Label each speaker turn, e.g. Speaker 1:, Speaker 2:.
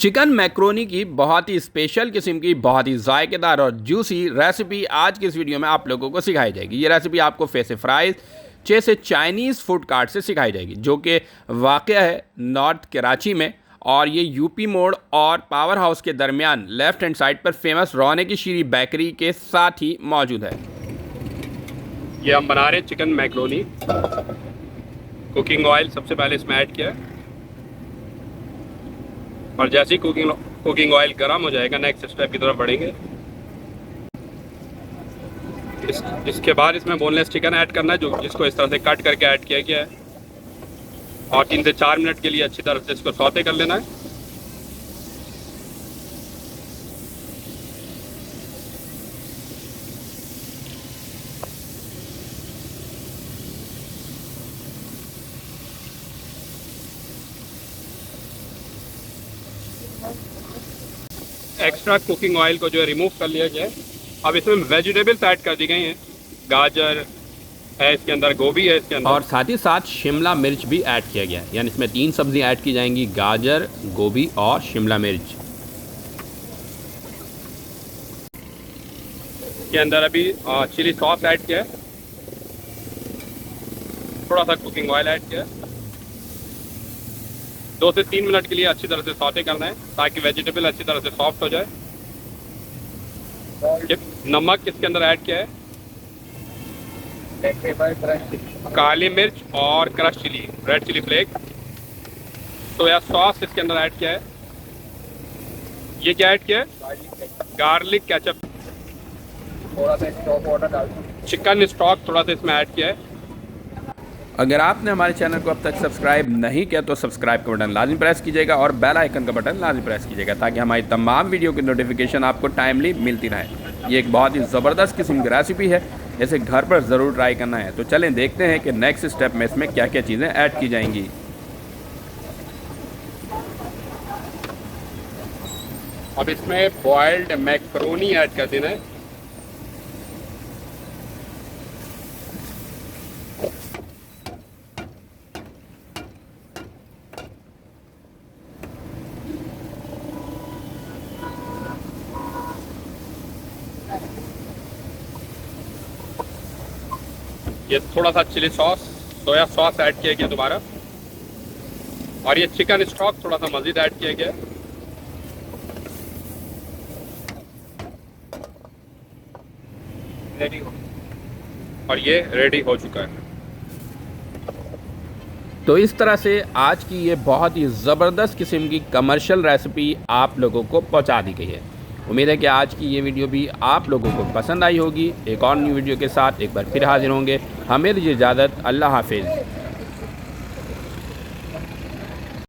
Speaker 1: Chicken macaroni की बहुत ही special किस्म की बहुत ही जायकेदार और जूसी रेसिपी आज की इस वीडियो में आप लोगों को सिखाई जाएगी। ये रेसिपी आपको फेस फ्राइज से चाइनीज़ फूड कार्ट से सिखाई जाएगी, जो कि वाक़ है नॉर्थ कराची में, और ये यूपी मोड़ और पावर हाउस के दरमियान लेफ्ट हैंड साइड पर फेमस रौने की शीरी बेकरी के साथ ही मौजूद है।
Speaker 2: ये हम बना रहे हैं चिकन मैक्रोनी। कुकिंग ऑयल सबसे पहले इसमें ऐड किया है, और जैसे ही कुकिंग ऑयल गर्म हो जाएगा नेक्स्ट स्टेप की तरफ बढ़ेंगे। इसके बाद इसमें बोनलेस चिकन ऐड करना है, जिसको इस तरह से कट करके ऐड किया गया है, और 3 से 4 मिनट के लिए अच्छी तरह से इसको सौते कर लेना है। एक्स्ट्रा कुकिंग ऑयल को जो है रिमूव कर लिया गया है। अब इसमें वेजिटेबल्स ऐड कर दी गई हैं। गाजर है इसके अंदर, गोभी है इसके अंदर,
Speaker 1: और साथ ही साथ शिमला मिर्च भी ऐड किया गया है। यानी इसमें 3 सब्जियां ऐड की जाएंगी, गाजर, गोभी और शिमला मिर्च।
Speaker 2: के अंदर अभी चिली सॉस ऐड किया है, थोड़ा सा कुकिंग ऑयल ऐड किया है। 2 से 3 मिनट के लिए अच्छी तरह से सौते करना है ताकि वेजिटेबल अच्छी तरह से सॉफ्ट हो जाए। नमक इसके अंदर ऐड किया है, काली मिर्च और crush chilli, red chilli flake. Soya sauce इसके अंदर ऐड किया है। ये क्या ऐड किया है? गार्लिक केचप, थोड़ा सा स्टॉक वाटर डाल, चिकन स्टॉक थोड़ा सा इसमें ऐड किया है।
Speaker 1: अगर आपने हमारे चैनल को अब तक सब्सक्राइब नहीं किया तो सब्सक्राइब का बटन लाजमी प्रेस कीजिएगा और बेल आइकन का बटन लाजमी प्रेस कीजिएगा, ताकि हमारी तमाम वीडियो की नोटिफिकेशन आपको टाइमली मिलती रहे। ये एक बहुत ही ज़बरदस्त किस्म की रेसिपी है, इसे घर पर ज़रूर ट्राई करना है। तो चलें देखते हैं कि नेक्स्ट स्टेप में इसमें क्या क्या चीज़ें ऐड की जाएंगी।
Speaker 2: अब इसमें बॉइल्ड मैक्रोनी ऐड कर देना है। ये थोड़ा सा chilli sauce, soya sauce add किया गया दोबारा, और ये चिकन स्टॉक थोड़ा सा मज़ीद ऐड किया गया। रेडी हो, और ये रेडी हो चुका है।
Speaker 1: तो इस तरह से आज की ये बहुत ही ज़बरदस्त किस्म की कमर्शियल रेसिपी आप लोगों को पहुंचा दी गई है। उम्मीद है कि आज की ये वीडियो भी आप लोगों को पसंद आई होगी। एक और न्यू वीडियो के साथ एक बार फिर हाजिर होंगे। हमें दीजिए इजाज़त। अल्लाह हाफिज़।